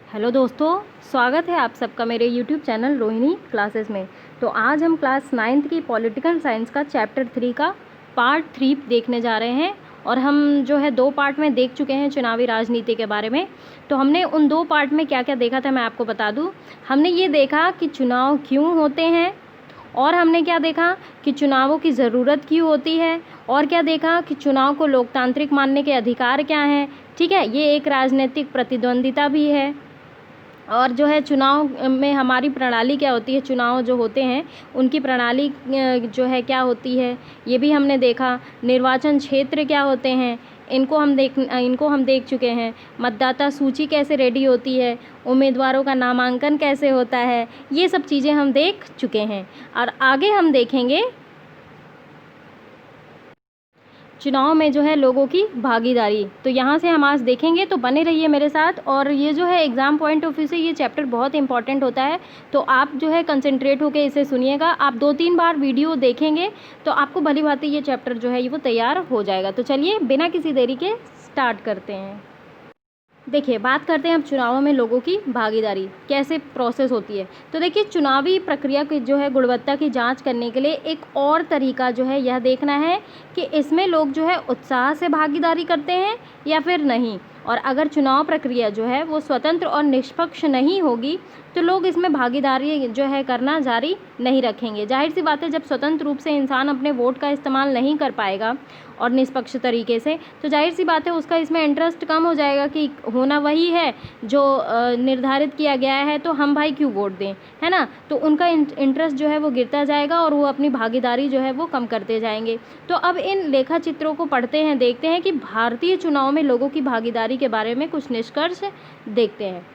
Hello दोस्तों, स्वागत है आप सबका मेरे यूट्यूब चैनल रोहिणी क्लासेस में। तो आज हम क्लास 9th की पॉलिटिकल साइंस का चैप्टर 3 का पार्ट 3 देखने जा रहे हैं। और हम जो है 2 पार्ट में देख चुके हैं चुनावी राजनीति के बारे में। तो हमने उन 2 पार्ट में क्या क्या देखा था मैं आपको बता दूं। हमने ये देखा कि चुनाव क्यों होते हैं, और हमने क्या देखा कि चुनावों की ज़रूरत क्यों होती है, और क्या देखा कि चुनाव को लोकतांत्रिक मानने के अधिकार क्या हैं। ठीक है, ये एक राजनीतिक प्रतिद्वंदिता भी है। और जो है चुनाव में हमारी प्रणाली क्या होती है, चुनाव जो होते हैं उनकी प्रणाली जो है क्या होती है, ये भी हमने देखा। निर्वाचन क्षेत्र क्या होते हैं, इनको हम देख चुके हैं। मतदाता सूची कैसे रेडी होती है, उम्मीदवारों का नामांकन कैसे होता है, ये सब चीज़ें हम देख चुके हैं। और आगे हम देखेंगे चुनाव में जो है लोगों की भागीदारी। तो यहाँ से हम आज देखेंगे, तो बने रहिए मेरे साथ। और ये जो है एग्ज़ाम पॉइंट ऑफ व्यू से ये चैप्टर बहुत इंपॉर्टेंट होता है, तो आप जो है कंसंट्रेट होकर इसे सुनिएगा। आप 2-3 बार वीडियो देखेंगे तो आपको भली भांति ये चैप्टर जो है वो तैयार हो जाएगा। तो चलिए बिना किसी देरी के स्टार्ट करते हैं। देखिए, बात करते हैं अब चुनावों में लोगों की भागीदारी कैसे प्रोसेस होती है। तो देखिए, चुनावी प्रक्रिया की जो है गुणवत्ता की जांच करने के लिए एक और तरीका जो है यह देखना है कि इसमें लोग जो है उत्साह से भागीदारी करते हैं या फिर नहीं। और अगर चुनाव प्रक्रिया जो है वो स्वतंत्र और निष्पक्ष नहीं होगी तो लोग इसमें भागीदारी जो है करना जारी नहीं रखेंगे। जाहिर सी बात है, जब स्वतंत्र रूप से इंसान अपने वोट का इस्तेमाल नहीं कर पाएगा और निष्पक्ष तरीके से, तो जाहिर सी बात है उसका इसमें इंटरेस्ट कम हो जाएगा कि होना वही है जो निर्धारित किया गया है, तो हम भाई क्यों वोट दें, है ना। तो उनका इंटरेस्ट जो है वो गिरता जाएगा और वो अपनी भागीदारी जो है वो कम करते जाएंगे। तो अब इन लेखा चित्रों को पढ़ते हैं, देखते हैं कि भारतीय चुनाव में लोगों की भागीदारी के बारे में कुछ निष्कर्ष देखते हैं।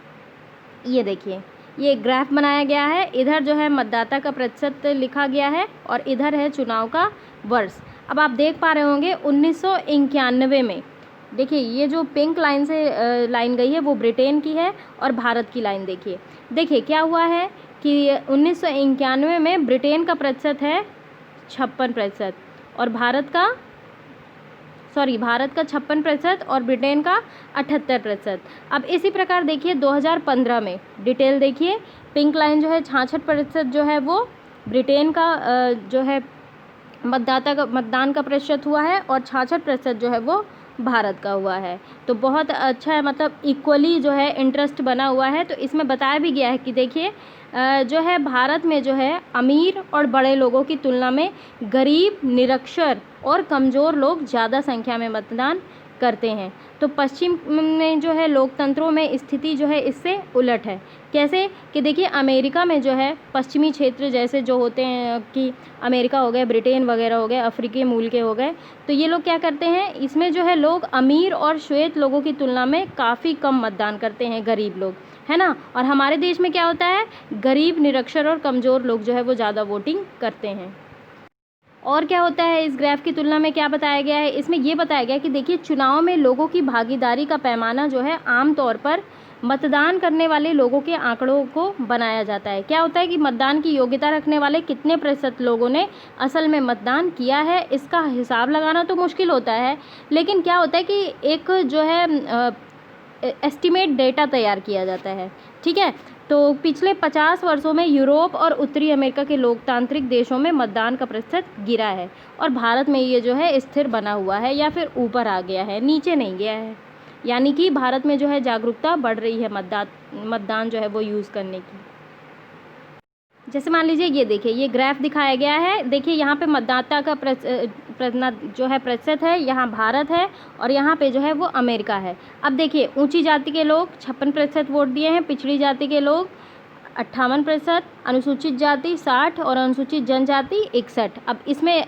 ये देखिए, ये ग्राफ बनाया गया है। इधर जो है मतदाता का प्रतिशत लिखा गया है और इधर है चुनाव का वर्ष। अब आप देख पा रहे होंगे 1991 में, देखिए ये जो पिंक लाइन से लाइन गई है वो ब्रिटेन की है, और भारत की लाइन देखिए क्या हुआ है कि 1991 में ब्रिटेन का प्रतिशत है 56%, और भारत का 56% और ब्रिटेन का 78%। अब इसी प्रकार देखिए 2015 में डिटेल देखिए, पिंक लाइन जो है 66% जो है वो ब्रिटेन का जो है मतदान का प्रतिशत हुआ है, और 66% जो है वो भारत का हुआ है। तो बहुत अच्छा है, मतलब इक्वली जो है इंटरेस्ट बना हुआ है। तो इसमें बताया भी गया है कि देखिए जो है भारत में जो है अमीर और बड़े लोगों की तुलना में गरीब, निरक्षर और कमज़ोर लोग ज़्यादा संख्या में मतदान करते हैं। तो पश्चिम में जो है लोकतंत्रों में स्थिति जो है इससे उलट है। कैसे कि देखिए, अमेरिका में जो है पश्चिमी क्षेत्र जैसे जो होते हैं कि अमेरिका हो गए, ब्रिटेन वगैरह हो गए, अफ्रीकी मूल के हो गए, तो ये लोग क्या करते हैं, इसमें जो है लोग अमीर और श्वेत लोगों की तुलना में काफ़ी कम मतदान करते हैं, गरीब लोग, है ना। और हमारे देश में क्या होता है, गरीब, निरक्षर और कमज़ोर लोग जो है वो ज़्यादा वोटिंग करते हैं। और क्या होता है, इस ग्राफ की तुलना में क्या बताया गया है, इसमें ये बताया गया है कि देखिए चुनाव में लोगों की भागीदारी का पैमाना जो है आमतौर पर मतदान करने वाले लोगों के आंकड़ों को बनाया जाता है। क्या होता है कि मतदान की योग्यता रखने वाले कितने प्रतिशत लोगों ने असल में मतदान किया है, इसका हिसाब लगाना तो मुश्किल होता है। लेकिन क्या होता है कि एक जो है एस्टिमेट डेटा तैयार किया जाता है। ठीक है, तो पिछले 50 वर्षों में यूरोप और उत्तरी अमेरिका के लोकतांत्रिक देशों में मतदान का प्रतिशत गिरा है, और भारत में ये जो है स्थिर बना हुआ है या फिर ऊपर आ गया है, नीचे नहीं गया है। यानी कि भारत में जो है जागरूकता बढ़ रही है मतदान जो है वो यूज़ करने की। जैसे मान लीजिए ये देखिए, ये ग्राफ दिखाया गया है। देखिए यहाँ पे मतदाता का जो है प्रतिशत है, यहाँ भारत है, और यहाँ पे जो है वो अमेरिका है। अब देखिए, ऊंची जाति के लोग 56% वोट दिए हैं, पिछड़ी जाति के लोग 58%, अनुसूचित जाति 60 और अनुसूचित जनजाति 61। अब इसमें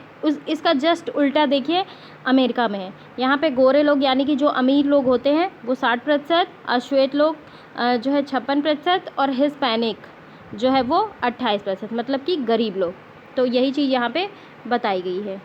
इसका जस्ट उल्टा देखिए अमेरिका में है। यहाँ पे गोरे लोग यानी कि जो अमीर लोग होते हैं वो 60%, अश्वेत लोग जो है 56%, और हिस्पैनिक जो है वो 28%, मतलब कि गरीब लोग। तो यही चीज़ यहाँ पे बताई गई है।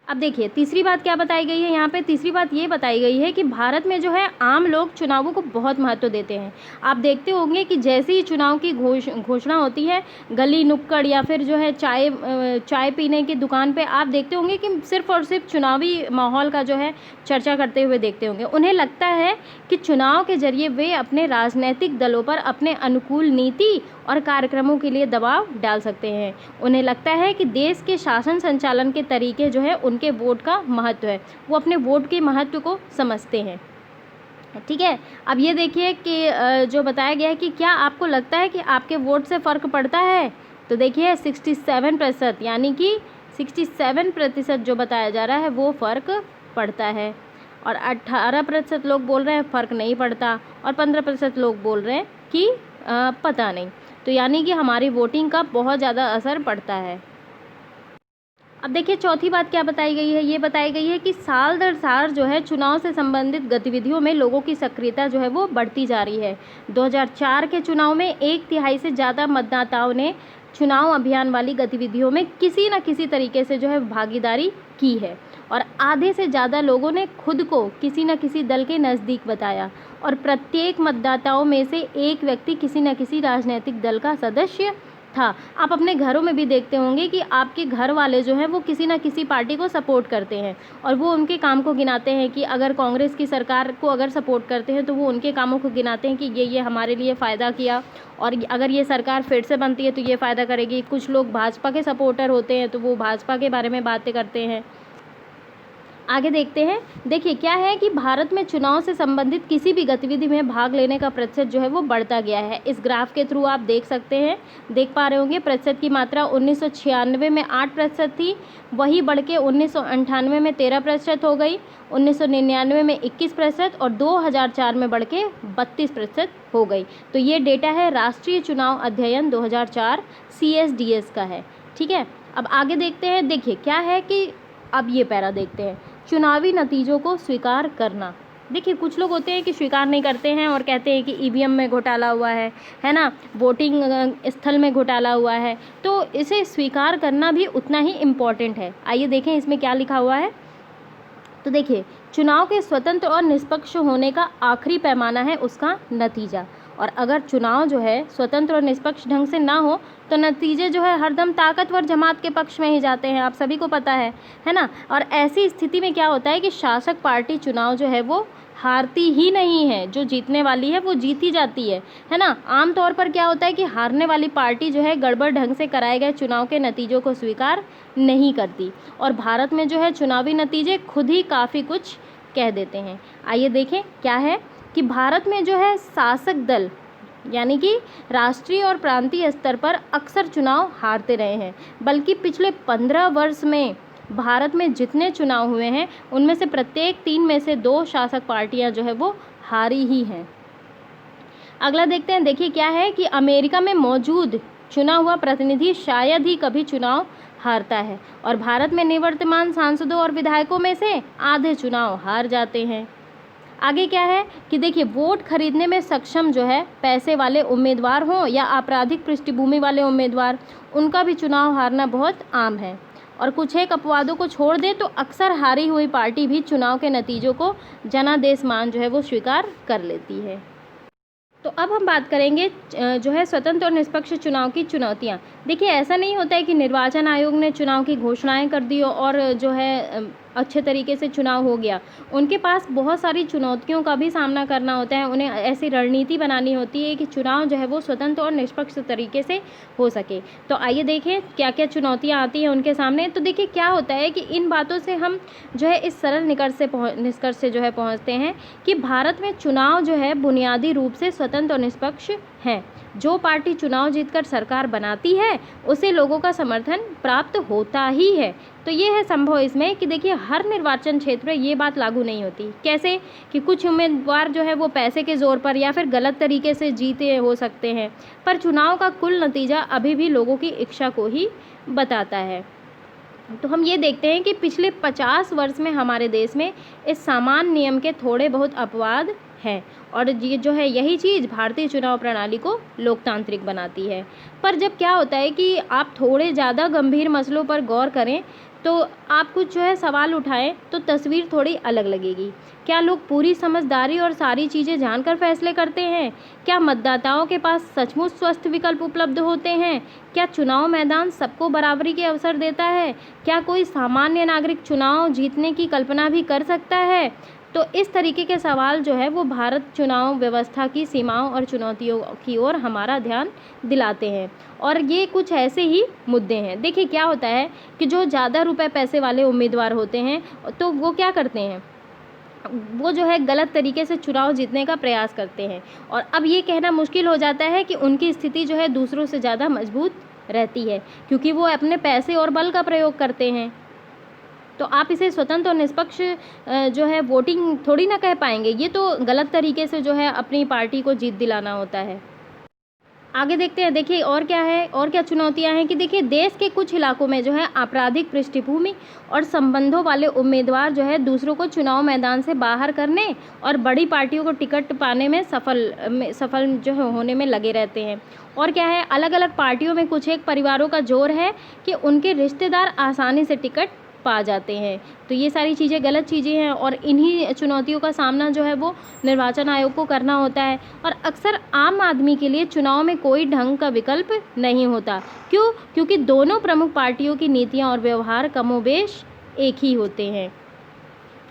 अब देखिए तीसरी बात क्या बताई गई है यहाँ पे, तीसरी बात ये बताई गई है कि भारत में जो है आम लोग चुनावों को बहुत महत्व देते हैं। आप देखते होंगे कि जैसे ही चुनाव की घोषणा होती है, गली नुक्कड़ या फिर जो है चाय पीने की दुकान पे आप देखते होंगे कि सिर्फ और सिर्फ चुनावी माहौल का जो है चर्चा करते हुए देखते होंगे। उन्हें लगता है कि चुनाव के जरिए वे अपने राजनीतिक दलों पर अपने अनुकूल नीति और कार्यक्रमों के लिए दबाव डाल सकते हैं। उन्हें लगता है कि देश के शासन संचालन के तरीके जो है उनके वोट का महत्व है, वो अपने वोट के महत्व को समझते हैं। ठीक है, अब ये देखिए कि जो बताया गया है कि क्या आपको लगता है कि आपके वोट से फ़र्क पड़ता है, तो देखिए 67%, यानी कि 67% जो बताया जा रहा है वो फ़र्क पड़ता है, और 18% लोग बोल रहे हैं फ़र्क नहीं पड़ता, और 15% लोग बोल रहे हैं कि पता नहीं। तो यानी कि हमारी वोटिंग का बहुत ज़्यादा असर पड़ता है। अब देखिए चौथी बात क्या बताई गई है, ये बताई गई है कि साल दर साल जो है चुनाव से संबंधित गतिविधियों में लोगों की सक्रियता जो है वो बढ़ती जा रही है। 2004 के चुनाव में 1/3 से ज़्यादा मतदाताओं ने चुनाव अभियान वाली गतिविधियों में किसी न किसी तरीके से जो है भागीदारी की है, और आधे से ज़्यादा लोगों ने खुद को किसी न किसी दल के नज़दीक बताया, और प्रत्येक मतदाताओं में से एक व्यक्ति किसी न किसी राजनीतिक दल का सदस्य था। आप अपने घरों में भी देखते होंगे कि आपके घर वाले जो हैं वो किसी न किसी पार्टी को सपोर्ट करते हैं, और वो उनके काम को गिनाते हैं कि अगर कांग्रेस की सरकार को अगर सपोर्ट करते हैं तो वो उनके कामों को गिनाते हैं कि ये हमारे लिए फ़ायदा किया, और अगर ये सरकार फिर से बनती है तो ये फ़ायदा करेगी। कुछ लोग भाजपा के सपोर्टर होते हैं तो वो भाजपा के बारे में बातें करते हैं। आगे देखते हैं, देखिए क्या है कि भारत में चुनाव से संबंधित किसी भी गतिविधि में भाग लेने का प्रतिशत जो है वो बढ़ता गया है। इस ग्राफ के थ्रू आप देख सकते हैं, देख पा रहे होंगे प्रतिशत की मात्रा 1996 में 8% थी, वही बढ़ के 1998 में 13% हो गई, 1999 में 21% और 2004 में बढ़ के 32% हो गई। तो ये डेटा है राष्ट्रीय चुनाव अध्ययन 2004 CSDS का है। ठीक है, अब आगे देखते हैं, देखिए क्या है कि अब ये पैरा देखते हैं, चुनावी नतीजों को स्वीकार करना। देखिए कुछ लोग होते हैं कि स्वीकार नहीं करते हैं और कहते हैं कि EVM में घोटाला हुआ है ना, वोटिंग स्थल में घोटाला हुआ है, तो इसे स्वीकार करना भी उतना ही इम्पॉर्टेंट है। आइए देखें इसमें क्या लिखा हुआ है। तो देखिए चुनाव के स्वतंत्र और निष्पक्ष होने का आखिरी पैमाना है उसका नतीजा, और अगर चुनाव जो है स्वतंत्र और निष्पक्ष ढंग से ना हो तो नतीजे जो है हरदम ताकतवर जमात के पक्ष में ही जाते हैं, आप सभी को पता है ना। और ऐसी स्थिति में क्या होता है कि शासक पार्टी चुनाव जो है वो हारती ही नहीं है, जो जीतने वाली है वो जीती जाती है ना। आमतौर पर क्या होता है कि हारने वाली पार्टी जो है गड़बड़ ढंग से कराए गए चुनाव के नतीजों को स्वीकार नहीं करती, और भारत में जो है चुनावी नतीजे खुद ही काफ़ी कुछ कह देते हैं। आइए देखें क्या है कि भारत में जो है शासक दल यानी कि राष्ट्रीय और प्रांतीय स्तर पर अक्सर चुनाव हारते रहे हैं, बल्कि पिछले 15 वर्ष में भारत में जितने चुनाव हुए हैं उनमें से प्रत्येक 3 में से 2 शासक पार्टियां जो है वो हारी ही हैं। अगला देखते हैं, देखिए क्या है कि अमेरिका में मौजूद चुना हुआ प्रतिनिधि शायद ही कभी चुनाव हारता है, और भारत में निवर्तमान सांसदों और विधायकों में से आधे चुनाव हार जाते हैं। आगे क्या है कि देखिए वोट खरीदने में सक्षम जो है पैसे वाले उम्मीदवार हों या आपराधिक पृष्ठभूमि वाले उम्मीदवार, उनका भी चुनाव हारना बहुत आम है, और कुछ एक अपवादों को छोड़ दें तो अक्सर हारी हुई पार्टी भी चुनाव के नतीजों को जनादेश मान जो है वो स्वीकार कर लेती है। तो अब हम बात करेंगे जो है स्वतंत्र और निष्पक्ष चुनाव की चुनौतियाँ। देखिए ऐसा नहीं होता है कि निर्वाचन आयोग ने चुनाव की घोषणाएं कर दी और जो है अच्छे तरीके से चुनाव हो गया। उनके पास बहुत सारी चुनौतियों का भी सामना करना होता है, उन्हें ऐसी रणनीति बनानी होती है कि चुनाव जो है वो स्वतंत्र और निष्पक्ष तरीके से हो सके। तो आइए देखें क्या क्या चुनौतियाँ आती हैं उनके सामने। तो देखिए क्या होता है कि इन बातों से हम जो है इस सरल निष्कर्ष से जो है पहुँचते हैं कि भारत में चुनाव जो है बुनियादी रूप से स्वतंत्र और निष्पक्ष हैं। जो पार्टी चुनाव जीतकर सरकार बनाती है उसे लोगों का समर्थन प्राप्त होता ही है। तो ये है संभव इसमें कि देखिए हर निर्वाचन क्षेत्र में ये बात लागू नहीं होती। कैसे कि कुछ उम्मीदवार जो है वो पैसे के ज़ोर पर या फिर गलत तरीके से जीते हो सकते हैं, पर चुनाव का कुल नतीजा अभी भी लोगों की इच्छा को ही बताता है। तो हम ये देखते हैं कि पिछले 50 वर्ष में हमारे देश में इस सामान्य नियम के थोड़े बहुत अपवाद हैं, और ये जो है यही चीज़ भारतीय चुनाव प्रणाली को लोकतांत्रिक बनाती है। पर जब क्या होता है कि आप थोड़े ज़्यादा गंभीर मसलों पर गौर करें तो आप कुछ जो है सवाल उठाएं तो तस्वीर थोड़ी अलग लगेगी। क्या लोग पूरी समझदारी और सारी चीज़ें जानकर फैसले करते हैं? क्या मतदाताओं के पास सचमुच स्वस्थ विकल्प उपलब्ध होते हैं? क्या चुनाव मैदान सबको बराबरी के अवसर देता है? क्या कोई सामान्य नागरिक चुनाव जीतने की कल्पना भी कर सकता है? तो इस तरीके के सवाल जो है वो भारत चुनाव व्यवस्था की सीमाओं और चुनौतियों की ओर हमारा ध्यान दिलाते हैं। और ये कुछ ऐसे ही मुद्दे हैं। देखिए क्या होता है कि जो ज़्यादा रुपए पैसे वाले उम्मीदवार होते हैं तो वो क्या करते हैं, वो जो है गलत तरीके से चुनाव जीतने का प्रयास करते हैं। और अब ये कहना मुश्किल हो जाता है कि उनकी स्थिति जो है दूसरों से ज़्यादा मजबूत रहती है, क्योंकि वो अपने पैसे और बल का प्रयोग करते हैं। तो आप इसे स्वतंत्र और निष्पक्ष जो है वोटिंग थोड़ी ना कह पाएंगे। ये तो गलत तरीके से जो है अपनी पार्टी को जीत दिलाना होता है। आगे देखते हैं। देखिए और क्या है, और क्या चुनौतियां हैं कि देखिए देश के कुछ इलाकों में जो है आपराधिक पृष्ठभूमि और संबंधों वाले उम्मीदवार जो है दूसरों को चुनाव मैदान से बाहर करने और बड़ी पार्टियों को टिकट पाने में सफल जो है होने में लगे रहते हैं। और क्या है, अलग अलग पार्टियों में कुछ एक परिवारों का जोर है कि उनके रिश्तेदार आसानी से टिकट पा जाते हैं। तो ये सारी चीज़ें गलत चीज़ें हैं और इन्हीं चुनौतियों का सामना जो है वो निर्वाचन आयोग को करना होता है। और अक्सर आम आदमी के लिए चुनाव में कोई ढंग का विकल्प नहीं होता। क्यों? क्योंकि दोनों प्रमुख पार्टियों की नीतियां और व्यवहार कमोबेश एक ही होते हैं।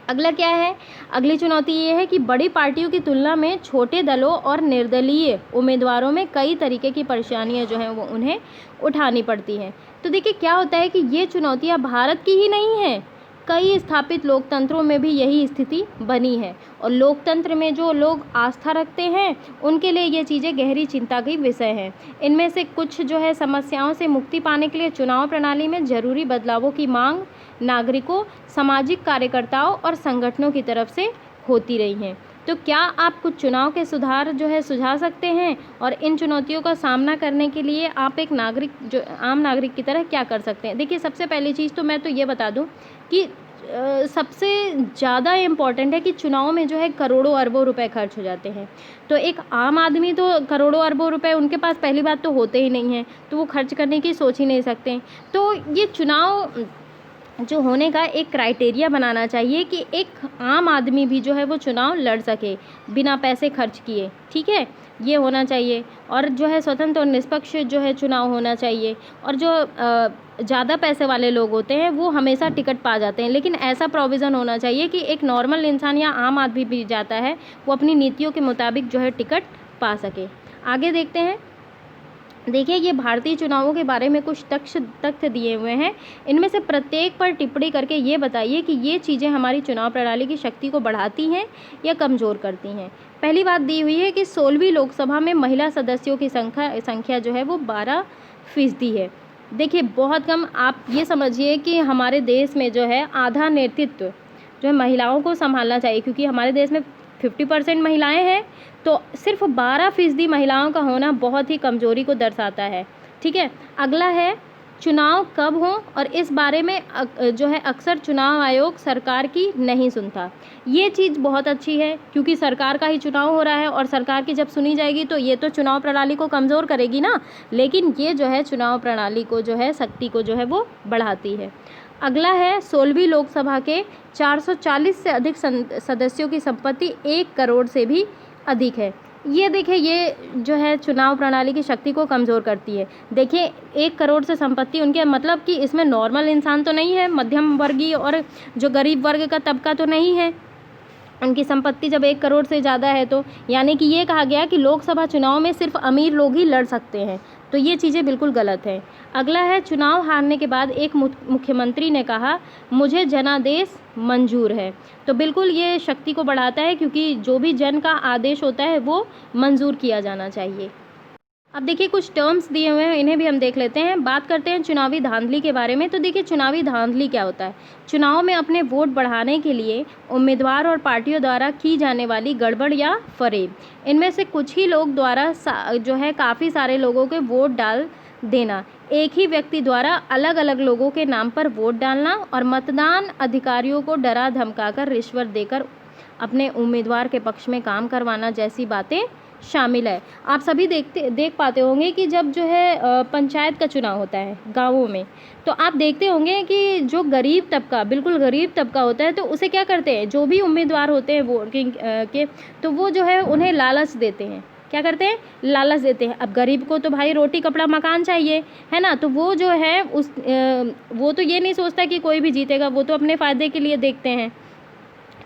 अगला क्या है, अगली चुनौती ये है कि बड़ी पार्टियों की तुलना में छोटे दलों और निर्दलीय उम्मीदवारों में कई तरीके की परेशानियां जो हैं वो उन्हें उठानी पड़ती हैं। तो देखिए क्या होता है कि ये चुनौतियां भारत की ही नहीं हैं, कई स्थापित लोकतंत्रों में भी यही स्थिति बनी है। और लोकतंत्र में जो लोग आस्था रखते हैं उनके लिए ये चीज़ें गहरी चिंता की विषय हैं। इनमें से कुछ जो है समस्याओं से मुक्ति पाने के लिए चुनाव प्रणाली में ज़रूरी बदलावों की मांग नागरिकों, सामाजिक कार्यकर्ताओं और संगठनों की तरफ से होती रही हैं। तो क्या आप कुछ चुनाव के सुधार जो है सुझा सकते हैं, और इन चुनौतियों का सामना करने के लिए आप एक नागरिक जो आम नागरिक की तरह क्या कर सकते हैं? देखिए सबसे पहली चीज़ तो मैं तो ये बता दूं कि सबसे ज़्यादा इम्पॉर्टेंट है कि चुनाव में जो है करोड़ों अरबों रुपए खर्च हो जाते हैं। तो एक आम आदमी तो करोड़ों अरबों रुपए उनके पास पहली बात तो होते ही नहीं हैं, तो वो खर्च करने की सोच ही नहीं सकते। तो ये चुनाव जो होने का एक क्राइटेरिया बनाना चाहिए कि एक आम आदमी भी जो है वो चुनाव लड़ सके बिना पैसे खर्च किए, ठीक है, ये होना चाहिए। और जो है स्वतंत्र और निष्पक्ष जो है चुनाव होना चाहिए। और जो ज़्यादा पैसे वाले लोग होते हैं वो हमेशा टिकट पा जाते हैं, लेकिन ऐसा प्रोविज़न होना चाहिए कि एक नॉर्मल इंसान या आम आदमी भी जाता है वो अपनी नीतियों के मुताबिक जो है टिकट पा सके। आगे देखते हैं। देखिए ये भारतीय चुनावों के बारे में कुछ तथ्य दिए हुए हैं। इनमें से प्रत्येक पर टिप्पणी करके ये बताइए कि ये चीज़ें हमारी चुनाव प्रणाली की शक्ति को बढ़ाती हैं या कमज़ोर करती हैं। पहली बात दी हुई है कि 16वीं लोकसभा में महिला सदस्यों की संख्या जो है वो 12% है। देखिए बहुत कम। आप ये समझिए कि हमारे देश में जो है आधा नेतृत्व जो है महिलाओं को संभालना चाहिए, क्योंकि हमारे देश में 50% महिलाएं हैं। तो सिर्फ 12% महिलाओं का होना बहुत ही कमज़ोरी को दर्शाता है, ठीक है। अगला है चुनाव कब हो, और इस बारे में जो है अक्सर चुनाव आयोग सरकार की नहीं सुनता। ये चीज़ बहुत अच्छी है, क्योंकि सरकार का ही चुनाव हो रहा है और सरकार की जब सुनी जाएगी तो ये तो चुनाव प्रणाली को कमज़ोर करेगी ना, लेकिन ये जो है चुनाव प्रणाली को जो है शक्ति को जो है वो बढ़ाती है। अगला है 16वीं लोकसभा के 440 से अधिक सदस्यों की संपत्ति 1 करोड़ से भी अधिक है। ये देखिए ये जो है चुनाव प्रणाली की शक्ति को कमज़ोर करती है। देखिए 1 करोड़ से संपत्ति उनके, मतलब कि इसमें नॉर्मल इंसान तो नहीं है, मध्यम वर्गीय और जो गरीब वर्ग का तबका तो नहीं है। उनकी संपत्ति जब 1 करोड़ से ज़्यादा है तो यानी कि ये कहा गया कि लोकसभा चुनाव में सिर्फ अमीर लोग ही लड़ सकते हैं। तो ये चीज़ें बिल्कुल गलत हैं। अगला है चुनाव हारने के बाद एक मुख्यमंत्री ने कहा मुझे जनादेश मंजूर है। तो बिल्कुल ये शक्ति को बढ़ाता है, क्योंकि जो भी जन का आदेश होता है वो मंजूर किया जाना चाहिए। अब देखिए कुछ टर्म्स दिए हुए हैं, इन्हें भी हम देख लेते हैं। बात करते हैं चुनावी धांधली के बारे में। तो देखिए चुनावी धांधली क्या होता है? चुनाव में अपने वोट बढ़ाने के लिए उम्मीदवार और पार्टियों द्वारा की जाने वाली गड़बड़ या फरेब। इनमें से कुछ ही लोग द्वारा जो है काफ़ी सारे लोगों के वोट डाल देना, एक ही व्यक्ति द्वारा अलग अलग लोगों के नाम पर वोट डालना और मतदान अधिकारियों को डरा धमकाकर रिश्वत देकर अपने उम्मीदवार के पक्ष में काम करवाना जैसी बातें शामिल है। आप सभी देख पाते होंगे कि जब जो है पंचायत का चुनाव होता है गाँवों में, तो आप देखते होंगे कि जो गरीब तबका, बिल्कुल गरीब तबका होता है, तो उसे क्या करते हैं, जो भी उम्मीदवार होते हैं वोटिंग के, तो वो जो है उन्हें लालच देते हैं। क्या करते हैं, लालच देते हैं। अब गरीब को तो भाई रोटी कपड़ा मकान चाहिए, है ना, तो वो जो है वो तो ये नहीं सोचता कि कोई भी जीतेगा, वो तो अपने फ़ायदे के लिए देखते हैं।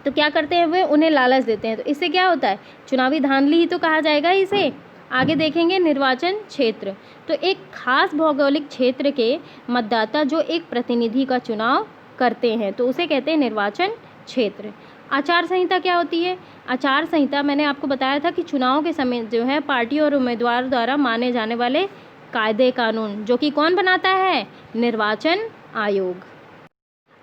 तो क्या करते हैं, वे उन्हें लालच देते हैं। तो इससे क्या होता है, चुनावी धांधली ही तो कहा जाएगा इसे। आगे देखेंगे निर्वाचन क्षेत्र। तो एक खास भौगोलिक क्षेत्र के मतदाता जो एक प्रतिनिधि का चुनाव करते हैं, तो उसे कहते हैं निर्वाचन क्षेत्र। आचार संहिता क्या होती है? आचार संहिता मैंने आपको बताया था कि चुनाव के समय जो है पार्टी और उम्मीदवार द्वारा माने जाने वाले कायदे कानून, जो कि कौन बनाता है, निर्वाचन आयोग।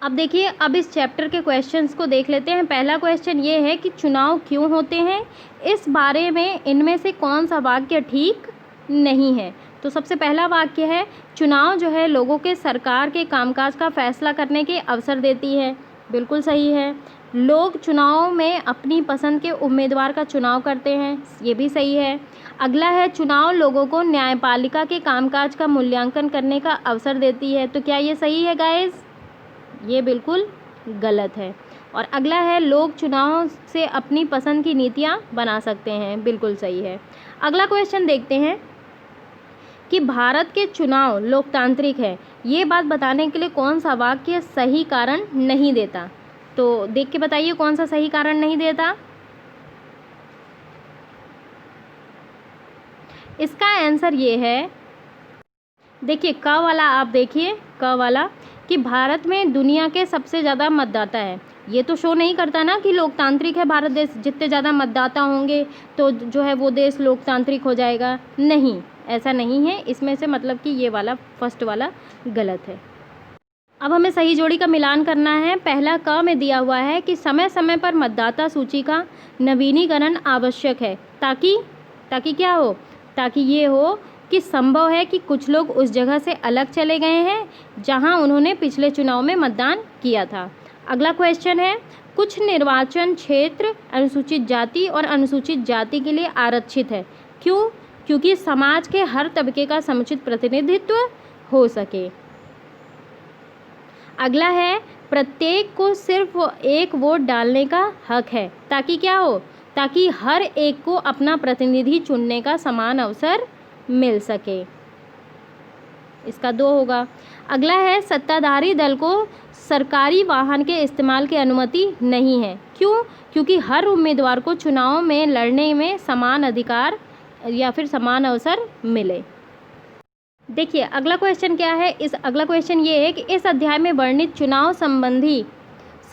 अब देखिए, अब इस चैप्टर के क्वेश्चंस को देख लेते हैं। पहला क्वेश्चन ये है कि चुनाव क्यों होते हैं, इस बारे में इनमें से कौन सा वाक्य ठीक नहीं है। तो सबसे पहला वाक्य है, चुनाव जो है लोगों के सरकार के कामकाज का फैसला करने के अवसर देती है। बिल्कुल सही है। लोग चुनाव में अपनी पसंद के उम्मीदवार का चुनाव करते हैं, ये भी सही है। अगला है, चुनाव लोगों को न्यायपालिका के कामकाज का मूल्यांकन करने का अवसर देती है। तो क्या ये सही है गाइस? ये बिल्कुल गलत है। और अगला है, लोग चुनाव से अपनी पसंद की नीतियाँ बना सकते हैं। बिल्कुल सही है। अगला क्वेश्चन देखते हैं कि भारत के चुनाव लोकतांत्रिक है, ये बात बताने के लिए कौन सा वाक्य सही कारण नहीं देता। तो देख के बताइए कौन सा सही कारण नहीं देता। इसका आंसर ये है, देखिए क वाला, आप देखिए क वाला, कि भारत में दुनिया के सबसे ज़्यादा मतदाता है। ये तो शो नहीं करता ना कि लोकतांत्रिक है भारत देश, जितने ज़्यादा मतदाता होंगे तो जो है वो देश लोकतांत्रिक हो जाएगा। नहीं, ऐसा नहीं है। इसमें से मतलब कि ये वाला फर्स्ट वाला गलत है। अब हमें सही जोड़ी का मिलान करना है। पहला क में दिया हुआ है कि समय समय पर मतदाता सूची का नवीनीकरण आवश्यक है, ताकि क्या हो, ताकि ये हो कि संभव है कि कुछ लोग उस जगह से अलग चले गए हैं जहां उन्होंने पिछले चुनाव में मतदान किया था। अगला क्वेश्चन है, कुछ निर्वाचन क्षेत्र अनुसूचित जाति और अनुसूचित जाति के लिए आरक्षित है। क्यों? क्योंकि समाज के हर तबके का समुचित प्रतिनिधित्व हो सके। अगला है, प्रत्येक को सिर्फ एक वोट डालने का हक है, ताकि क्या हो, ताकि हर एक को अपना प्रतिनिधि चुनने का समान अवसर मिल सके। इसका 2 होगा। अगला है, सत्ताधारी दल को सरकारी वाहन के इस्तेमाल की अनुमति नहीं है। क्यों? क्योंकि हर उम्मीदवार को चुनाव में लड़ने में समान अधिकार या फिर समान अवसर मिले। देखिए अगला क्वेश्चन क्या है। अगला क्वेश्चन ये है कि इस अध्याय में वर्णित चुनाव संबंधी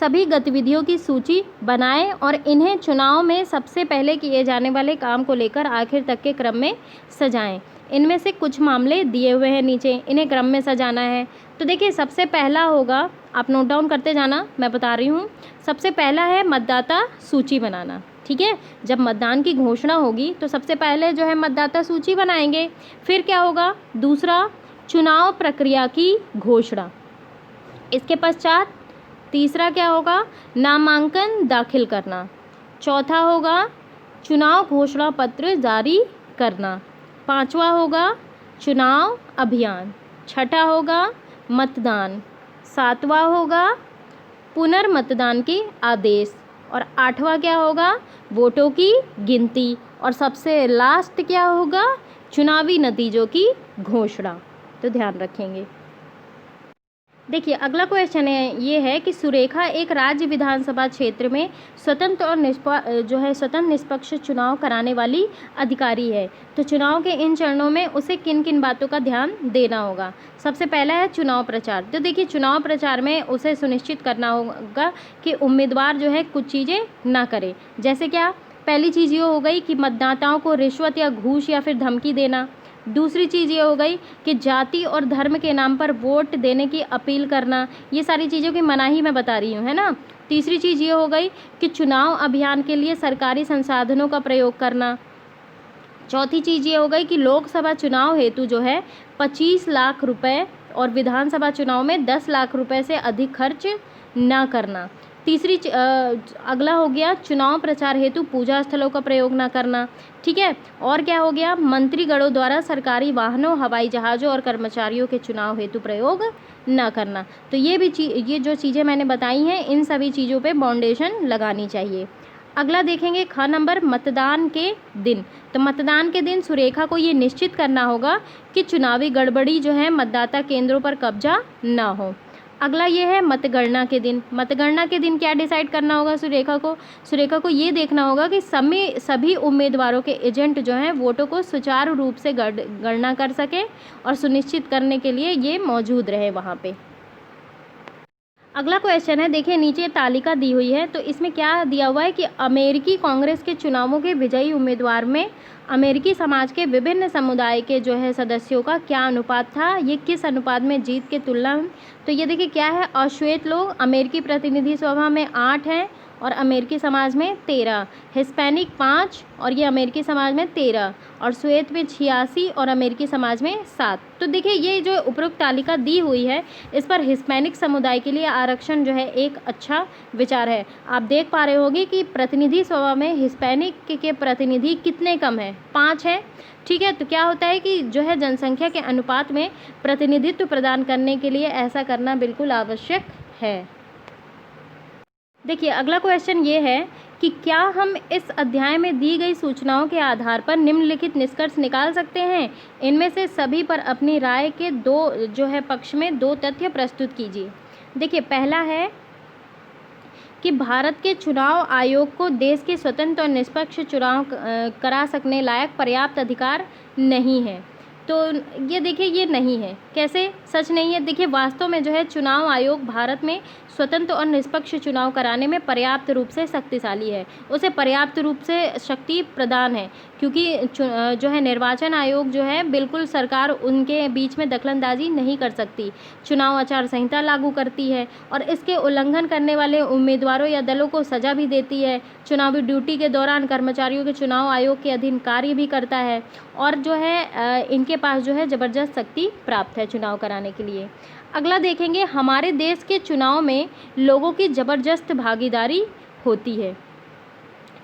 सभी गतिविधियों की सूची बनाएं और इन्हें चुनाव में सबसे पहले किए जाने वाले काम को लेकर आखिर तक के क्रम में सजाएं। इनमें से कुछ मामले दिए हुए हैं नीचे, इन्हें क्रम में सजाना है। तो देखिए सबसे पहला होगा, आप नोट डाउन करते जाना, मैं बता रही हूँ। सबसे पहला है मतदाता सूची बनाना। ठीक है, जब मतदान की घोषणा होगी तो सबसे पहले जो है मतदाता सूची बनाएंगे। फिर क्या होगा, दूसरा चुनाव प्रक्रिया की घोषणा। इसके पश्चात तीसरा क्या होगा, नामांकन दाखिल करना। चौथा होगा चुनाव घोषणा पत्र जारी करना। पांचवा होगा चुनाव अभियान। छठा होगा मतदान। सातवां होगा पुनर्मतदान के आदेश। और आठवां क्या होगा, वोटों की गिनती। और सबसे लास्ट क्या होगा, चुनावी नतीजों की घोषणा। तो ध्यान रखेंगे। देखिए अगला क्वेश्चन है ये है कि सुरेखा एक राज्य विधानसभा क्षेत्र में स्वतंत्र और स्वतंत्र निष्पक्ष चुनाव कराने वाली अधिकारी है। तो चुनाव के इन चरणों में उसे किन किन बातों का ध्यान देना होगा। सबसे पहला है चुनाव प्रचार। तो देखिए चुनाव प्रचार में उसे सुनिश्चित करना होगा कि उम्मीदवार जो है कुछ चीज़ें ना करे। जैसे क्या, पहली चीज़ ये हो गई कि मतदाताओं को रिश्वत या घूस या फिर धमकी देना। दूसरी चीज़ ये हो गई कि जाति और धर्म के नाम पर वोट देने की अपील करना। ये सारी चीज़ों की मनाही मैं बता रही हूँ, है ना। तीसरी चीज़ ये हो गई कि चुनाव अभियान के लिए सरकारी संसाधनों का प्रयोग करना। चौथी चीज़ ये हो गई कि लोकसभा चुनाव हेतु जो है 25 लाख रुपए और विधानसभा चुनाव में 10 लाख रुपए से अधिक खर्च ना करना। अगला हो गया चुनाव प्रचार हेतु पूजा स्थलों का प्रयोग ना करना। ठीक है, और क्या हो गया, मंत्रीगणों द्वारा सरकारी वाहनों, हवाई जहाज़ों और कर्मचारियों के चुनाव हेतु प्रयोग ना करना। तो ये जो चीज़ें मैंने बताई हैं, इन सभी चीज़ों पे बाउंडेशन लगानी चाहिए। अगला देखेंगे ख नंबर, मतदान के दिन। तो मतदान के दिन सुरेखा को ये निश्चित करना होगा कि चुनावी गड़बड़ी जो है मतदाता केंद्रों पर कब्जा ना हो। अगला ये है मतगणना के दिन। मतगणना के दिन क्या डिसाइड करना होगा सुरेखा को ये देखना होगा कि सभी उम्मीदवारों के एजेंट जो हैं वोटों को सुचारू रूप से गणना कर सकें और सुनिश्चित करने के लिए ये मौजूद रहे वहाँ पे। अगला क्वेश्चन है, देखिए नीचे तालिका दी हुई है, तो इसमें क्या दिया हुआ है कि अमेरिकी कांग्रेस के चुनावों के विजयी उम्मीदवार में अमेरिकी समाज के विभिन्न समुदाय के जो है सदस्यों का क्या अनुपात था, ये किस अनुपात में जीत के तुलना में। तो ये देखिए क्या है, अश्वेत लोग अमेरिकी प्रतिनिधि सभा में 8 हैं और अमेरिकी समाज में 13, हिस्पैनिक 5 और ये अमेरिकी समाज में 13, और श्वेत में 86 और अमेरिकी समाज में 7। तो देखिए ये जो उपरोक्त तालिका दी हुई है, इस पर हिस्पैनिक समुदाय के लिए आरक्षण जो है एक अच्छा विचार है। आप देख पा रहे होंगे कि प्रतिनिधि सभा में हिस्पैनिक के प्रतिनिधि कितने कम हैं, 5 हैं। ठीक है, तो क्या होता है कि जो है जनसंख्या के अनुपात में प्रतिनिधित्व प्रदान करने के लिए ऐसा करना बिल्कुल आवश्यक है। देखिए अगला क्वेश्चन ये है कि क्या हम इस अध्याय में दी गई सूचनाओं के आधार पर निम्नलिखित निष्कर्ष निकाल सकते हैं। इनमें से सभी पर अपनी राय के पक्ष में 2 तथ्य प्रस्तुत कीजिए। देखिए पहला है कि भारत के चुनाव आयोग को देश के स्वतंत्र और निष्पक्ष चुनाव करा सकने लायक पर्याप्त अधिकार नहीं है। तो ये देखिए ये नहीं है, कैसे सच नहीं है। देखिए वास्तव में जो है चुनाव आयोग भारत में स्वतंत्र और निष्पक्ष चुनाव कराने में पर्याप्त रूप से शक्तिशाली है, उसे पर्याप्त रूप से शक्ति प्रदान है, क्योंकि जो है निर्वाचन आयोग जो है बिल्कुल सरकार उनके बीच में दखलंदाजी नहीं कर सकती। चुनाव आचार संहिता लागू करती है और इसके उल्लंघन करने वाले उम्मीदवारों या दलों को सजा भी देती है। चुनावी ड्यूटी के दौरान कर्मचारियों के चुनाव आयोग के अधीन कार्य भी करता है और जो है इनके पास जो है ज़बरदस्त शक्ति प्राप्त है चुनाव कराने के लिए। अगला देखेंगे, हमारे देश के चुनाव में लोगों की ज़बरदस्त भागीदारी होती है।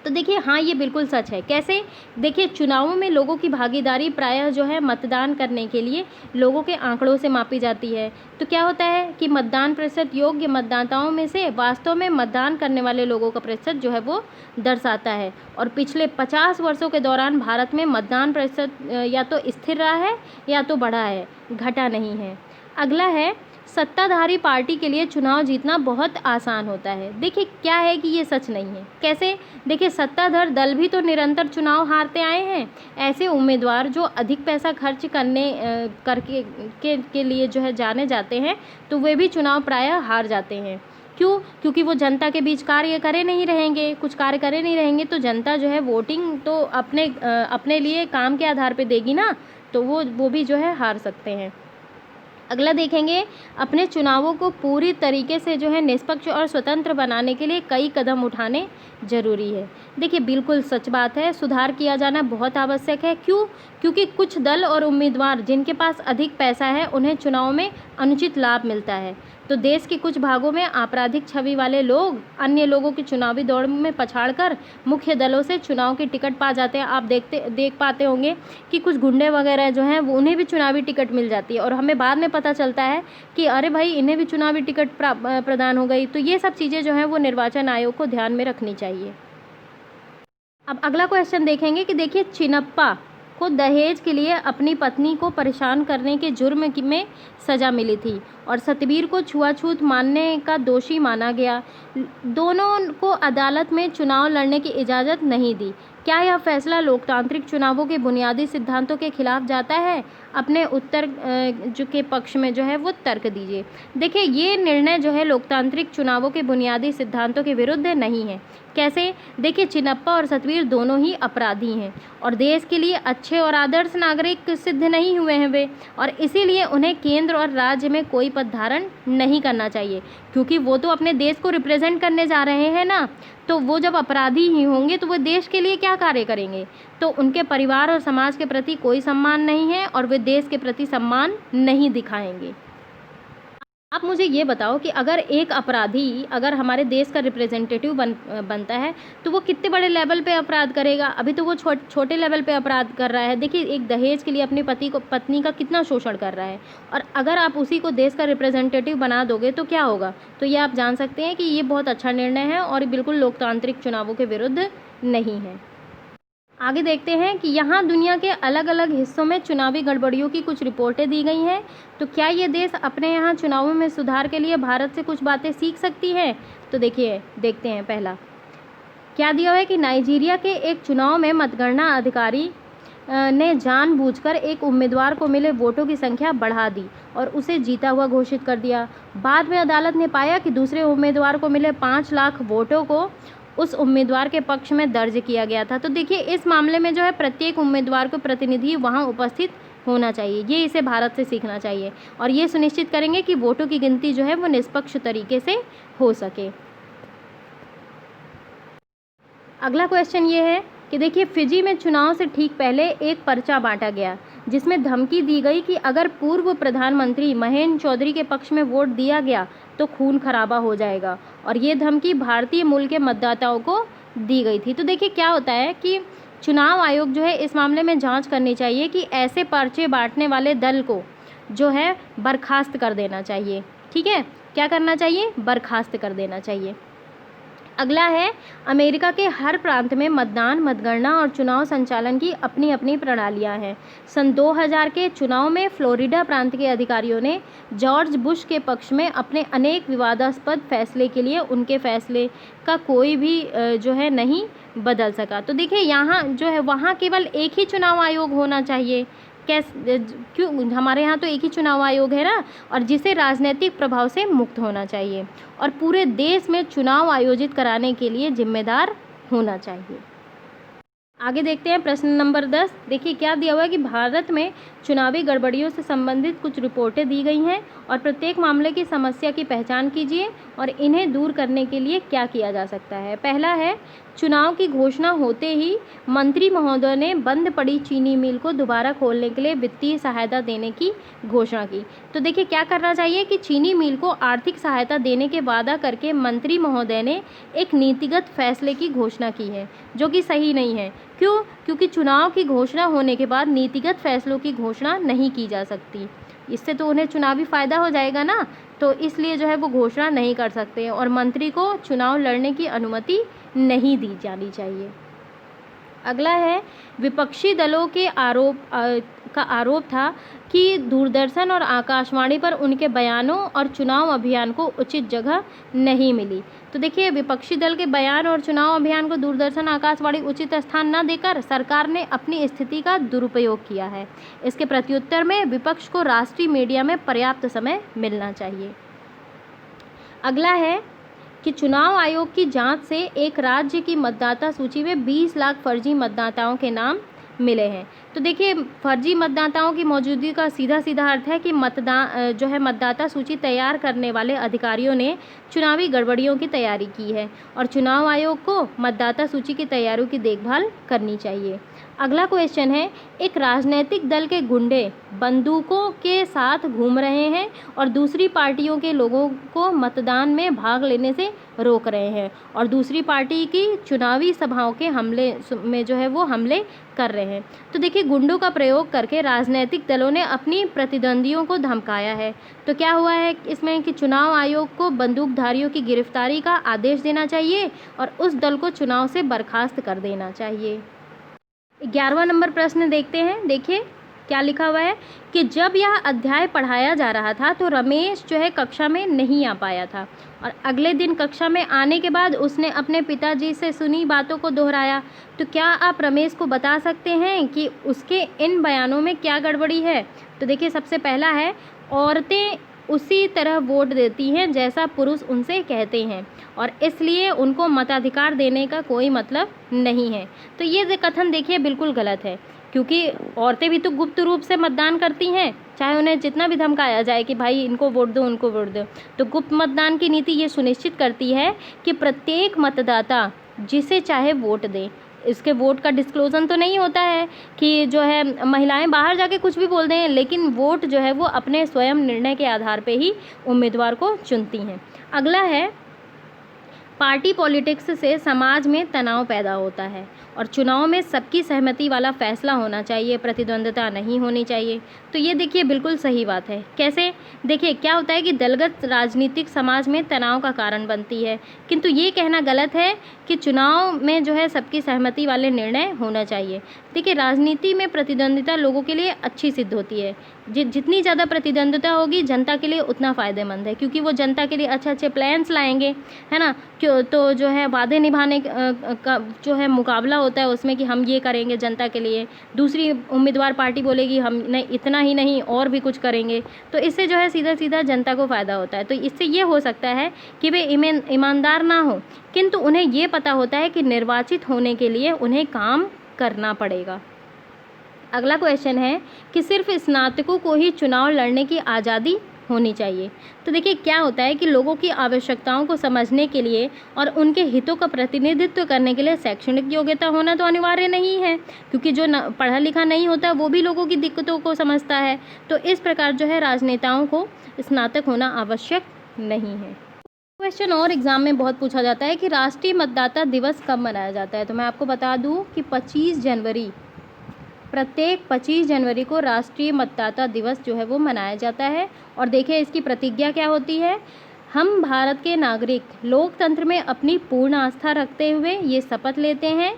तो देखिए हाँ ये बिल्कुल सच है। कैसे, देखिए चुनावों में लोगों की भागीदारी प्रायः जो है मतदान करने के लिए लोगों के आंकड़ों से मापी जाती है। तो क्या होता है कि मतदान प्रतिशत योग्य मतदाताओं में से वास्तव में मतदान करने वाले लोगों का प्रतिशत जो है वो दर्शाता है। और पिछले 50 वर्षों के दौरान भारत में मतदान प्रतिशत या तो स्थिर रहा है या तो बढ़ा है, घटा नहीं है। अगला है, सत्ताधारी पार्टी के लिए चुनाव जीतना बहुत आसान होता है। देखिए क्या है कि ये सच नहीं है। कैसे, देखिए सत्ताधार दल भी तो निरंतर चुनाव हारते आए हैं। ऐसे उम्मीदवार जो अधिक पैसा खर्च के लिए जो है जाने जाते हैं, तो वे भी चुनाव प्रायः हार जाते हैं। क्यों? क्योंकि वो जनता के बीच कार्य करे नहीं रहेंगे, तो जनता जो है वोटिंग तो अपने लिए काम के आधार पे देगी ना, तो वो भी जो है हार सकते हैं। अगला देखेंगे, अपने चुनावों को पूरी तरीके से जो है निष्पक्ष और स्वतंत्र बनाने के लिए कई कदम उठाने जरूरी है। देखिए बिल्कुल सच बात है, सुधार किया जाना बहुत आवश्यक है। क्यों? क्योंकि कुछ दल और उम्मीदवार जिनके पास अधिक पैसा है उन्हें चुनाव में अनुचित लाभ मिलता है। तो देश के कुछ भागों में आपराधिक छवि वाले लोग अन्य लोगों की चुनावी दौड़ में पछाड़कर मुख्य दलों से चुनाव की टिकट पा जाते हैं। आप देख पाते होंगे कि कुछ गुंडे वगैरह जो हैं वो उन्हें भी चुनावी टिकट मिल जाती है और हमें बाद में पता चलता है कि अरे भाई इन्हें भी चुनावी टिकट प्रदान हो गई। तो ये सब चीज़ें जो हैं वो निर्वाचन आयोग को ध्यान में रखनी चाहिए। अब अगला क्वेश्चन देखेंगे कि देखिए चिनप्पा को दहेज के लिए अपनी पत्नी को परेशान करने के जुर्म में सज़ा मिली थी और सतबीर को छुआछूत मानने का दोषी माना गया। दोनों को अदालत में चुनाव लड़ने की इजाज़त नहीं दी। क्या यह फैसला लोकतांत्रिक चुनावों के बुनियादी सिद्धांतों के खिलाफ जाता है? अपने उत्तर जो के पक्ष में जो है वो तर्क दीजिए। देखिए ये निर्णय जो है लोकतांत्रिक चुनावों के बुनियादी सिद्धांतों के विरुद्ध नहीं है। कैसे? देखिए चिनप्पा और सतबीर दोनों ही अपराधी हैं और देश के लिए अच्छे और आदर्श नागरिक सिद्ध नहीं हुए हैं वे, और इसीलिए उन्हें केंद्र और राज्य में कोई पद धारण नहीं करना चाहिए, क्योंकि वो तो अपने देश को रिप्रेजेंट करने जा रहे हैं ना। तो वो जब अपराधी ही होंगे तो वो देश के लिए क्या कार्य करेंगे? तो उनके परिवार और समाज के प्रति कोई सम्मान नहीं है और वे देश के प्रति सम्मान नहीं दिखाएंगे। आप मुझे ये बताओ कि अगर एक अपराधी अगर हमारे देश का रिप्रेजेंटेटिव बनता है तो वो कितने बड़े लेवल पे अपराध करेगा। अभी तो वो छोटे लेवल पे अपराध कर रहा है। देखिए, एक दहेज के लिए अपनी पत्नी का कितना शोषण कर रहा है, और अगर आप उसी को देश का रिप्रेजेंटेटिव बना दोगे तो क्या होगा। तो ये आप जान सकते हैं कि ये बहुत अच्छा निर्णय है और बिल्कुल लोकतांत्रिक चुनावों के विरुद्ध नहीं है। आगे देखते हैं कि यहाँ दुनिया के अलग अलग हिस्सों में चुनावी गड़बड़ियों की कुछ रिपोर्टें दी गई हैं। तो क्या ये देश अपने यहाँ चुनावों में सुधार के लिए भारत से कुछ बातें सीख सकती है। तो देखिए, देखते हैं। पहला क्या दिया हुआ है कि नाइजीरिया के एक चुनाव में मतगणना अधिकारी ने जानबूझकर एक उम्मीदवार को मिले वोटों की संख्या बढ़ा दी और उसे जीता हुआ घोषित कर दिया। बाद में अदालत ने पाया कि दूसरे उम्मीदवार को मिले 5 लाख वोटों को उस उम्मीदवार के पक्ष में दर्ज किया गया था। तो देखिए, इस मामले में जो है प्रत्येक उम्मीदवार को प्रतिनिधि वहां उपस्थित होना चाहिए। ये इसे भारत से सीखना चाहिए और ये सुनिश्चित करेंगे कि वोटों की गिनती जो है वो निष्पक्ष तरीके से हो सके। अगला क्वेश्चन ये है कि देखिए, फिजी में चुनाव से ठीक पहले एक पर्चा बांटा गया जिसमें धमकी दी गई कि अगर पूर्व प्रधानमंत्री महेंद्र चौधरी के पक्ष में वोट दिया गया तो खून खराबा हो जाएगा, और ये धमकी भारतीय मूल के मतदाताओं को दी गई थी। तो देखिए, क्या होता है कि चुनाव आयोग जो है इस मामले में जांच करनी चाहिए कि ऐसे पर्चे बांटने वाले दल को जो है बर्खास्त कर देना चाहिए। ठीक है, क्या करना चाहिए, बर्खास्त कर देना चाहिए। अगला है, अमेरिका के हर प्रांत में मतदान, मतगणना और चुनाव संचालन की अपनी अपनी प्रणालियां हैं। सन 2000 के चुनाव में फ्लोरिडा प्रांत के अधिकारियों ने जॉर्ज बुश के पक्ष में अपने अनेक विवादास्पद फैसले के लिए उनके फैसले का कोई भी जो है नहीं बदल सका। तो देखिए, यहाँ जो है वहाँ केवल एक ही चुनाव आयोग होना चाहिए। क्यों, हमारे यहाँ तो एक ही चुनाव आयोग है ना, और जिसे राजनीतिक प्रभाव से मुक्त होना चाहिए और पूरे देश में चुनाव आयोजित कराने के लिए जिम्मेदार होना चाहिए। आगे देखते हैं प्रश्न नंबर 10। देखिए, क्या दिया हुआ है कि भारत में चुनावी गड़बड़ियों से संबंधित कुछ रिपोर्टें दी गई हैं और प्रत्येक मामले की समस्या की पहचान कीजिए और इन्हें दूर करने के लिए क्या किया जा सकता है। पहला है, चुनाव की घोषणा होते ही मंत्री महोदय ने बंद पड़ी चीनी मिल को दोबारा खोलने के लिए वित्तीय सहायता देने की घोषणा की। तो देखिए, क्या करना चाहिए कि चीनी मिल को आर्थिक सहायता देने के वादा करके मंत्री महोदय ने एक नीतिगत फैसले की घोषणा की है, जो कि सही नहीं है। क्यों? क्योंकि चुनाव की घोषणा होने के बाद नीतिगत फैसलों की घोषणा नहीं की जा सकती। इससे तो उन्हें चुनावी फ़ायदा हो जाएगा ना, तो इसलिए जो है वो घोषणा नहीं कर सकते और मंत्री को चुनाव लड़ने की अनुमति नहीं दी जानी चाहिए। अगला है, विपक्षी दलों के आरोप था कि दूरदर्शन और आकाशवाणी पर उनके बयानों और चुनाव अभियान को उचित जगह नहीं मिली। तो देखिए, विपक्षी दल के बयान और चुनाव अभियान को दूरदर्शन आकाशवाणी उचित स्थान न देकर सरकार ने अपनी स्थिति का दुरुपयोग किया है। इसके प्रत्युत्तर में विपक्ष को राष्ट्रीय मीडिया में पर्याप्त समय मिलना चाहिए। अगला है कि चुनाव आयोग की जांच से एक राज्य की मतदाता सूची में 20 लाख फर्जी मतदाताओं के नाम मिले हैं। तो देखिए, फर्जी मतदाताओं की मौजूदगी का सीधा सीधा अर्थ है कि मतदाता सूची तैयार करने वाले अधिकारियों ने चुनावी गड़बड़ियों की तैयारी की है और चुनाव आयोग को मतदाता सूची की तैयारियों की देखभाल करनी चाहिए। अगला क्वेश्चन है, एक राजनीतिक दल के गुंडे बंदूकों के साथ घूम रहे हैं और दूसरी पार्टियों के लोगों को मतदान में भाग लेने से रोक रहे हैं और दूसरी पार्टी की चुनावी सभाओं के हमले में जो है वो हमले कर रहे हैं। तो देखिए, गुंडों का प्रयोग करके राजनीतिक दलों ने अपनी प्रतिद्वंदियों को धमकाया है। तो क्या हुआ है इसमें कि चुनाव आयोग को बंदूकधारियों की गिरफ्तारी का आदेश देना चाहिए और उस दल को चुनाव से बर्खास्त कर देना चाहिए। 11वां नंबर प्रश्न देखते हैं। देखिए, क्या लिखा हुआ है कि जब यह अध्याय पढ़ाया जा रहा था तो रमेश जो है कक्षा में नहीं आ पाया था और अगले दिन कक्षा में आने के बाद उसने अपने पिताजी से सुनी बातों को दोहराया। तो क्या आप रमेश को बता सकते हैं कि उसके इन बयानों में क्या गड़बड़ी है। तो देखिए, सबसे पहला है, औरतें उसी तरह वोट देती हैं जैसा पुरुष उनसे कहते हैं और इसलिए उनको मताधिकार देने का कोई मतलब नहीं है। तो ये कथन देखिए बिल्कुल गलत है, क्योंकि औरतें भी तो गुप्त रूप से मतदान करती हैं, चाहे उन्हें जितना भी धमकाया जाए कि भाई इनको वोट दो, उनको वोट दो। तो गुप्त मतदान की नीति ये सुनिश्चित करती है कि प्रत्येक मतदाता जिसे चाहे वोट दे। इसके वोट का डिस्क्लोजन तो नहीं होता है कि जो है महिलाएं बाहर जाके कुछ भी बोल दें, लेकिन वोट जो है वो अपने स्वयं निर्णय के आधार पे ही उम्मीदवार को चुनती हैं। अगला है, पार्टी पॉलिटिक्स से समाज में तनाव पैदा होता है और चुनाव में सबकी सहमति वाला फैसला होना चाहिए, प्रतिद्वंद्विता नहीं होनी चाहिए। तो ये देखिए बिल्कुल सही बात है। कैसे? देखिए क्या होता है कि दलगत राजनीतिक समाज में तनाव का कारण बनती है, किंतु ये कहना गलत है कि चुनाव में जो है सबकी सहमति वाले निर्णय होना चाहिए। देखिए राजनीति में प्रतिद्वंद्विता लोगों के लिए अच्छी सिद्ध होती है। जितनी ज़्यादा प्रतिद्वंद्विता होगी जनता के लिए उतना फ़ायदेमंद है, क्योंकि वो जनता के लिए अच्छे अच्छे प्लान्स लाएंगे, है ना। क्यों तो जो है वादे निभाने का जो है मुकाबला होता है उसमें कि हम ये करेंगे जनता के लिए, दूसरी उम्मीदवार पार्टी बोलेगी हम नहीं, इतना ही नहीं और भी कुछ करेंगे। तो इससे जो है सीधा सीधा जनता को फ़ायदा होता है। तो इससे ये हो सकता है कि वे ईमानदार ना हो, किंतु उन्हें ये पता होता है कि निर्वाचित होने के लिए उन्हें काम करना पड़ेगा। अगला क्वेश्चन है कि सिर्फ स्नातकों को ही चुनाव लड़ने की आज़ादी होनी चाहिए। तो देखिए क्या होता है कि लोगों की आवश्यकताओं को समझने के लिए और उनके हितों का प्रतिनिधित्व करने के लिए शैक्षणिक योग्यता होना तो अनिवार्य नहीं है, क्योंकि जो पढ़ा लिखा नहीं होता वो भी लोगों की दिक्कतों को समझता है। तो इस प्रकार जो है राजनेताओं को स्नातक होना आवश्यक नहीं है। क्वेश्चन और एग्ज़ाम में बहुत पूछा जाता है कि राष्ट्रीय मतदाता दिवस कब मनाया जाता है। तो मैं आपको बता दूं कि 25 जनवरी, प्रत्येक 25 जनवरी को राष्ट्रीय मतदाता दिवस जो है वो मनाया जाता है। और देखिए इसकी प्रतिज्ञा क्या होती है। हम भारत के नागरिक लोकतंत्र में अपनी पूर्ण आस्था रखते हुए ये शपथ लेते हैं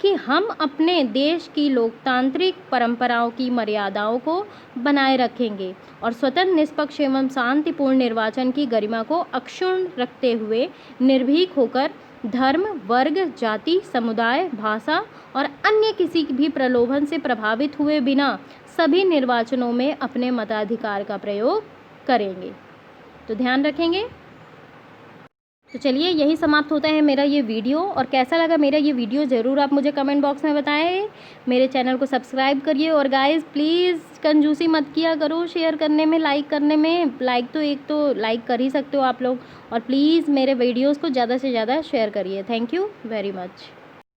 कि हम अपने देश की लोकतांत्रिक परंपराओं की मर्यादाओं को बनाए रखेंगे और स्वतंत्र, निष्पक्ष एवं शांतिपूर्ण निर्वाचन की गरिमा को अक्षुण्ण रखते हुए निर्भीक होकर धर्म, वर्ग, जाति, समुदाय, भाषा और अन्य किसी भी प्रलोभन से प्रभावित हुए बिना सभी निर्वाचनों में अपने मताधिकार का प्रयोग करेंगे। तो ध्यान रखेंगे। तो चलिए यही समाप्त होता है मेरा ये वीडियो। और कैसा लगा मेरा ये वीडियो ज़रूर आप मुझे कमेंट बॉक्स में बताएं। मेरे चैनल को सब्सक्राइब करिए और गाइस प्लीज़ कंजूसी मत किया करो शेयर करने में, लाइक करने में। लाइक तो एक तो लाइक कर ही सकते हो आप लोग, और प्लीज़ मेरे वीडियोज़ को ज़्यादा से ज़्यादा शेयर करिए। Thank you very much.